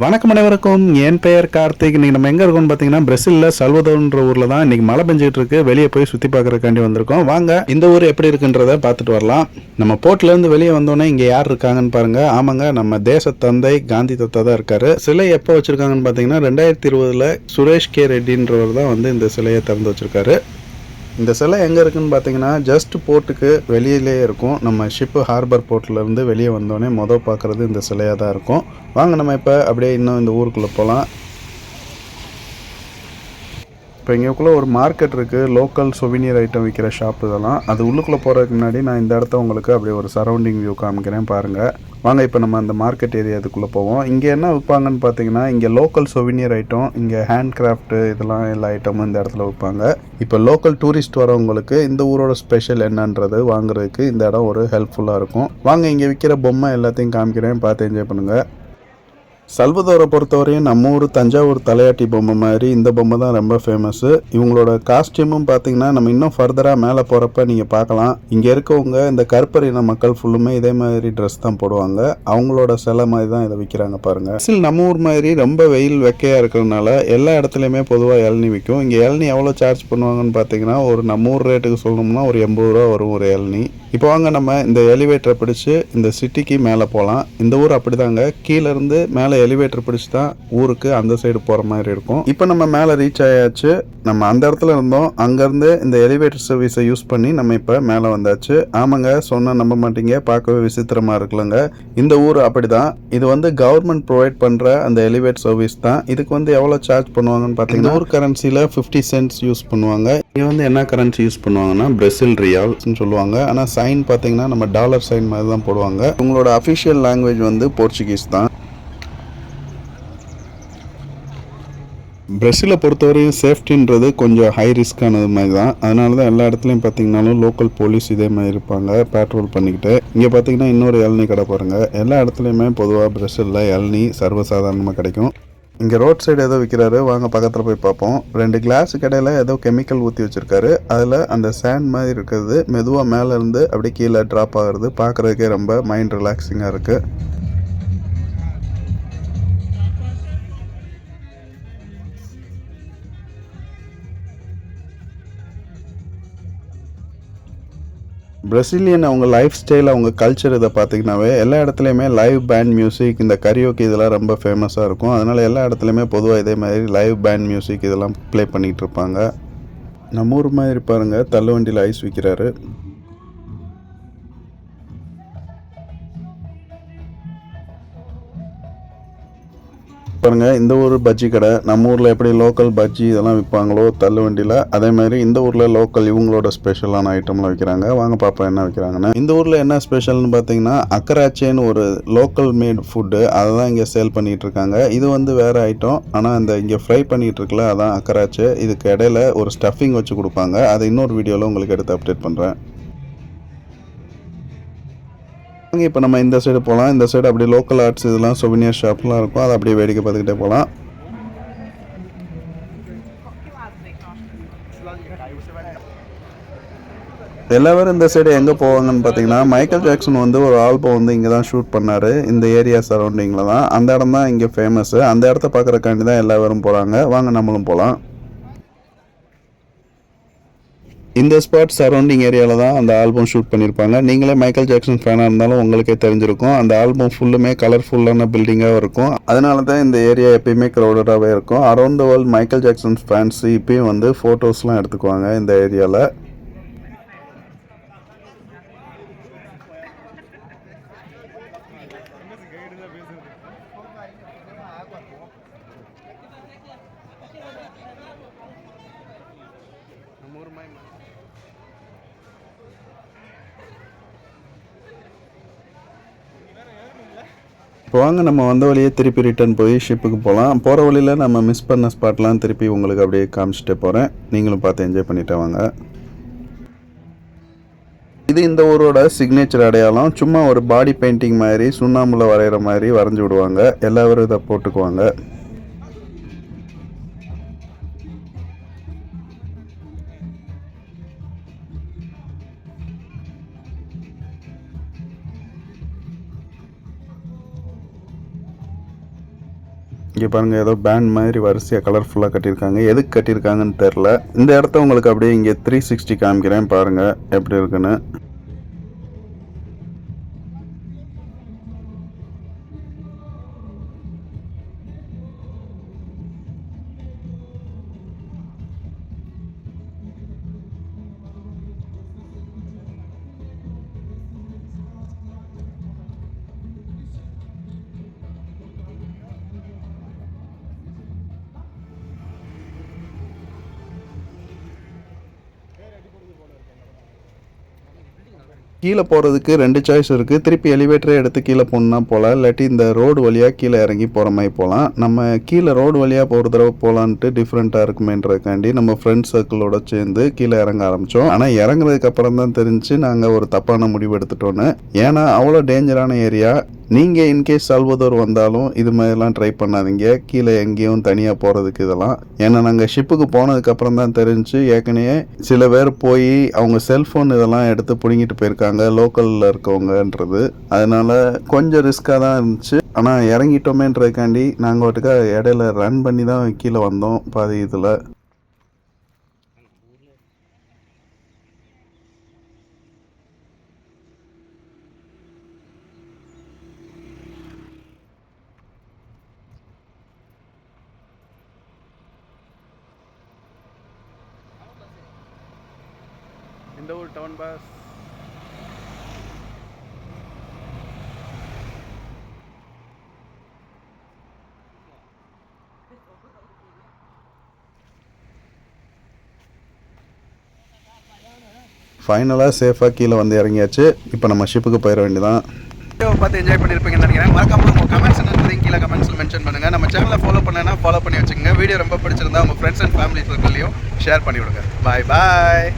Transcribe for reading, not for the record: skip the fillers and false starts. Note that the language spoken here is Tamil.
வணக்கம் அனைவருக்கும். என் பெயர் கார்த்திக். இன்னைக்கு நம்ம எங்க இருக்கோம்னு பாத்தீங்கன்னா பிரேசில்ல சல்வதோர்ன்ற ஊர்ல தான் இன்னைக்கு மழை பெஞ்சிட்டு இருக்கு. வெளியே போய் சுத்தி பார்க்கறதுக்காண்டி வந்திருக்கோம். வாங்க இந்த ஊர் எப்படி இருக்குன்றத பார்த்துட்டு வரலாம். நம்ம போர்ட்ல இருந்து வெளியே வந்தோடனே இங்க யார் இருக்காங்கன்னு பாருங்க. ஆமாங்க, நம்ம தேச தந்தை காந்தி தாத்தா தான் இருக்காரு. சிலை எப்போ வச்சிருக்காங்கன்னு பாத்தீங்கன்னா 2020 சுரேஷ் கே ரெட்டின்றவர் தான் வந்து இந்த சிலையை திறந்து வச்சிருக்காரு. இந்த சிலை எங்கே இருக்குன்னு பார்த்தீங்கன்னா ஜஸ்ட் போர்ட்டுக்கு வெளியிலே இருக்கும். நம்ம ஷிப்பு ஹார்பர் போர்ட்லேருந்து வெளியே வந்தோடனே பார்க்குறது இந்த சிலையாக தான் இருக்கும். வாங்க நம்ம இப்போ அப்படியே இன்னும் இந்த ஊருக்குள்ளே போகலாம். இப்போ இங்கேக்குள்ளே ஒரு மார்க்கெட் இருக்குது. லோக்கல் சொவினியர் ஐட்டம் விற்கிற ஷாப் இதெல்லாம். அது உள்ளுக்குள்ளே போகிறதுக்கு முன்னாடி நான் இந்த இடத்த உங்களுக்கு அப்படியே ஒரு சரௌண்டிங் வியூ காமிக்கிறேன் பாருங்கள். வாங்க இப்போ நம்ம அந்த மார்க்கெட் ஏரியாதுக்குள்ளே போவோம். இங்கே என்ன விற்பாங்கன்னு பார்த்தீங்கன்னா இங்கே லோக்கல் சொவினியர் ஐட்டம், இங்கே ஹேண்ட் கிராஃப்ட்டு இதெல்லாம் எல்லா ஐட்டமும் இந்த இடத்துல விற்பாங்க. இப்போ லோக்கல் டூரிஸ்ட் வரவங்களுக்கு இந்த ஊரோட ஸ்பெஷல் என்னன்றது வாங்குறதுக்கு இந்த இடம் ஒரு ஹெல்ப்ஃபுல்லாக இருக்கும். வாங்க இங்கே விற்கிற பொம்மை எல்லாத்தையும் காமிக்கிறேன், பார்த்து என்ஜாய் பண்ணுங்கள். சல்வதோரை பொறுத்தவரையும் நம்ம ஊர் தஞ்சாவூர் தலையாட்டி பொம்மை மாதிரி இந்த பொம்மை தான் ரொம்ப ஃபேமஸ்ஸு. இவங்களோட காஸ்டியூமும் பார்த்தீங்கன்னா நம்ம இன்னும் ஃபர்தராக மேலே போகிறப்ப நீங்கள் பார்க்கலாம். இங்கே இருக்கவங்க இந்த கருப்பரின மக்கள் ஃபுல்லுமே இதே மாதிரி ட்ரெஸ் தான் போடுவாங்க. அவங்களோட சிலை மாதிரி தான் இதை விற்கிறாங்க பாருங்கள். சில நம்ம ஊர் மாதிரி ரொம்ப வெயில் வெக்கையாக இருக்கிறதுனால எல்லா இடத்துலையுமே பொதுவாக இளநி விற்கும். இங்கே இளநி எவ்வளோ சார்ஜ் பண்ணுவாங்கன்னு பார்த்தீங்கன்னா ஒரு நம்ம ஊர் ரேட்டுக்கு சொல்லணும்னா ஒரு 80 ரூபா வரும் ஒரு இளநி. இப்போ வாங்க நம்ம இந்த எலிவேட்டரை பிடிச்சி இந்த சிட்டிக்கு மேலே போகலாம். இந்த ஊர் அப்படி தாங்க, கீழேருந்து மேலே எலிவேட்டர் பிடிச்சி தான் ஊருக்கு அந்த சைடு போகிற மாதிரி இருக்கும். இப்போ நம்ம மேலே ரீச் ஆயாச்சு. நம்ம அந்த இடத்துல இருந்தோம். அங்கேருந்து இந்த எலிவேட்டர் சர்வீஸை யூஸ் பண்ணி நம்ம இப்போ மேலே வந்தாச்சு. ஆமாங்க, சொன்னால் நம்ப மாட்டீங்க, பார்க்கவே விசித்திரமாக இருக்குல்லங்க. இந்த ஊர் அப்படி தான். இது வந்து கவர்மெண்ட் ப்ரொவைட் பண்ணுற அந்த எலிவேட்டர் சர்வீஸ் தான். இதுக்கு வந்து எவ்வளோ சார்ஜ் பண்ணுவாங்கன்னு பார்த்தீங்கன்னா ஊர் கரன்சியில் 50 சென்ட்ஸ் யூஸ் பண்ணுவாங்க. இங்கே வந்து என்ன கரன்சி யூஸ் பண்ணுவாங்கன்னா பிரேசில் ரியால்ஸ்னு சொல்லுவாங்க. ஆனால் சைன் பார்த்தீங்கன்னா நம்ம டாலர் சைன் மாதிரி தான் போடுவாங்க. உங்களோட அஃபிஷியல் லாங்குவேஜ் வந்து போர்ச்சுகீஸ் தான். பிரேசிலை பொறுத்தவரையும் சேஃப்டின்றது கொஞ்சம் ஹை ரிஸ்க்கானது மாதிரி தான். அதனால தான் எல்லா இடத்துலையும் பார்த்தீங்கன்னாலும் லோக்கல் போலீஸ் இதே மாதிரி இருப்பாங்க, பேட்ரோல் பண்ணிக்கிட்டு. இங்கே பார்த்தீங்கன்னா இன்னொரு இளநீ கடை பாருங்கள். எல்லா இடத்துலையுமே பொதுவாக பிரேசிலில் இளநீ சர்வசாதாரணமாக கிடைக்கும். இங்கே ரோட் சைடு ஏதோ விற்கிறாரு, வாங்க பக்கத்தில் போய் பார்ப்போம். 2 கிளாஸ் கடையில் ஏதோ கெமிக்கல் ஊற்றி வச்சுருக்காரு. அதில் அந்த சேண்ட் மாதிரி இருக்கிறது மெதுவாக மேலேருந்து அப்படியே கீழே ட்ராப் ஆகுறது பார்க்குறதுக்கே ரொம்ப மைண்ட் ரிலாக்ஸிங்காக இருக்குது. பிரசிலியன் அவங்க லைஃப் ஸ்டைல், அவங்க கல்ச்சர் இதை பார்த்தீங்கன்னாவே எல்லா இடத்துலையுமே லைவ் பேண்ட் மியூசிக், இந்த கரியோக்கி இதெல்லாம் ரொம்ப ஃபேமஸாக இருக்கும். அதனால் எல்லா இடத்துலையுமே பொதுவாக இதே மாதிரி லைவ் பேண்ட் மியூசிக் இதெல்லாம் ப்ளே பண்ணிகிட்டு இருப்பாங்க. நம்ம ஊர் மாதிரி பாருங்கள், தள்ளுவண்டியில் ஐஸ் விற்கிறாரு. பாருங்க, இந்த ஊர் பஜ்ஜி கடை. நம்ம ஊரில் எப்படி லோக்கல் பஜ்ஜி இதெல்லாம் விற்பாங்களோ தள்ளு வண்டியில், அதே மாதிரி இந்த ஊரில் லோக்கல் இவங்களோட ஸ்பெஷலான ஐட்டம்லாம் விற்கிறாங்க. வாங்க பார்ப்போம் என்ன விற்கிறாங்கன்னு. இந்த ஊரில் என்ன ஸ்பெஷல்னு பார்த்தீங்கன்னா அக்கராச்சேன்னு ஒரு லோக்கல் மேட் ஃபுட்டு, அதை தான் இங்கே சேல் பண்ணிகிட்டு இருக்காங்க. இது வந்து வேறு ஐட்டம், ஆனால் இந்த இங்கே ஃப்ரை பண்ணிகிட்டு இருக்குல்ல அதான் அக்கராச்சே. இதுக்கு இடையில ஒரு ஸ்டஃபிங் வச்சு கொடுப்பாங்க. அதை இன்னொரு வீடியோவில் உங்களுக்கு எடுத்து அப்டேட் பண்ணுறேன். இப்போ நம்ம இந்த சைடு போகலாம். இந்த சைடு அப்படியே லோக்கல் ஆர்ட்ஸ் இதெல்லாம் சொவினியர் ஷாப்லாம் இருக்கும். அதை அப்படியே வேடிக்கை பார்த்துக்கிட்டே போகலாம். எல்லாரும் இந்த சைடு எங்கே போவாங்கன்னு பார்த்தீங்கன்னா மைக்கேல் ஜாக்சன் வந்து ஒரு ஆல்பம் வந்து இங்கே தான் ஷூட் பண்ணார். இந்த ஏரியா சரௌண்டிங்கில் தான். அந்த இடம் தான் இங்கே ஃபேமஸ்ஸு. அந்த இடத்த பார்க்குறக்காண்டி தான் எல்லாரும் போகிறாங்க. வாங்க நம்மளும் போகலாம். இந்த ஸ்பாட் சரௌண்டிங் ஏரியாவில் தான் அந்த ஆல்பம் ஷூட் பண்ணியிருப்பாங்க. நீங்களே மைக்கேல் ஜாக்சன் ஃபேனாக இருந்தாலும் உங்களுக்கே தெரிஞ்சிருக்கும். அந்த ஆல்பம் ஃபுல்லுமே கலர்ஃபுல்லான பில்டிங்காக இருக்கும். அதனால தான் இந்த ஏரியா எப்பயுமே க்ரௌடடாகவே இருக்கும். Around the world Michael Jackson fans இப்பயும் வந்து ஃபோட்டோஸ்லாம் எடுத்துக்குவாங்க இந்த ஏரியாவில். இப்போ வாங்க நம்ம வந்த வழியே திருப்பி ரிட்டர்ன் போய் ஷிப்புக்கு போகலாம். போகிற வழியில் நம்ம மிஸ் பண்ண ஸ்பாட்லாம் திருப்பி உங்களுக்கு அப்படியே காமிச்சிட்டு போகிறேன். நீங்களும் பார்த்து என்ஜாய் பண்ணிட்டு வாங்க. இது இந்த ஊரோட சிக்னேச்சர் அடையாளம். சும்மா ஒரு பாடி பெயிண்டிங் மாதிரி சுண்ணாம்பில் வரைகிற மாதிரி வரைஞ்சி விடுவாங்க. எல்லாரும் இதை போட்டுக்குவாங்க. இங்கே பாருங்கள் ஏதோ பேண்ட் மாதிரி வரிசையாக கலர்ஃபுல்லாக கட்டியிருக்காங்க. எதுக்கு கட்டியிருக்காங்கன்னு தெரில. இந்த இடத்த உங்களுக்கு அப்படியே இங்கே 360 காமிக்கிறேன் பாருங்கள் எப்படி இருக்குன்னு. கீழே போகிறதுக்கு 2 சாய்ஸ் இருக்குது. திருப்பி எலிவேட்டரே எடுத்து கீழே போகணுன்னா போகலாம், இல்லாட்டி இந்த ரோடு வழியாக கீழே இறங்கி போகிற மாதிரி போகலாம். நம்ம கீழே ரோடு வழியாக ஒரு தடவை போகலான்ட்டு டிஃப்ரெண்ட்டாக இருக்குமேன்றதுக்காண்டி நம்ம ஃப்ரெண்ட்ஸ் சர்க்கிளோட சேர்ந்து கீழே இறங்க ஆரம்பித்தோம். ஆனால் இறங்குறதுக்கு அப்புறம் தான் தெரிஞ்சு நாங்கள் ஒரு தப்பான முடிவு எடுத்துட்டோன்னு. ஏன்னா அவ்வளோ டேஞ்சரான ஏரியா. நீங்கள் இன்கேஸ் சால்வதோர் வந்தாலும் இது மாதிரிலாம் ட்ரை பண்ணாதீங்க, கீழே எங்கேயும் தனியாக போகிறதுக்கு இதெல்லாம். ஏன்னா நாங்கள் ஷிப்புக்கு போனதுக்கப்புறம் தான் தெரிஞ்சு ஏற்கனவே சில பேர் போய் அவங்க செல்ஃபோன் இதெல்லாம் எடுத்து பிடுங்கிட்டு போயிருக்காங்க லோக்கலில் இருக்கவங்கன்றது. அதனால கொஞ்சம் ரிஸ்க்காக தான் இருந்துச்சு. ஆனால் இறங்கிட்டோமேன்றதுக்காண்டி நாங்கள் வாட்டுக்கா இடையில ரன் பண்ணி தான் கீழே வந்தோம் பாதி இதில். இந்த ஊர் டவுன் பஸ். ஃபைனலாக சேஃபாக கீழே வந்து இறங்கியாச்சு. இப்போ நம்ம ஷிப்புக்கு போயிட வேண்டியதான். வீடியோவை பார்த்து என்ஜாய் பண்ணியிருப்பீங்கன்னு நினைக்கிறேன். மறக்காம உங்கள் கமெண்ட்ஸ் என்னன்றதையும் கீழே கமெண்ட்ஸில் மென்ஷன் பண்ணுங்கள். நம்ம சேனலை ஃபாலோ பண்ணேன்னா ஃபாலோ பண்ணி வச்சுக்கோங்க. வீடியோ ரொம்ப பிடிச்சிருந்தா உங்கள் ஃப்ரெண்ட்ஸ் அண்ட் ஃபேமிலி சர்க்கிள்லையும் ஷேர் பண்ணி விடுங்க. பாய் பாய்.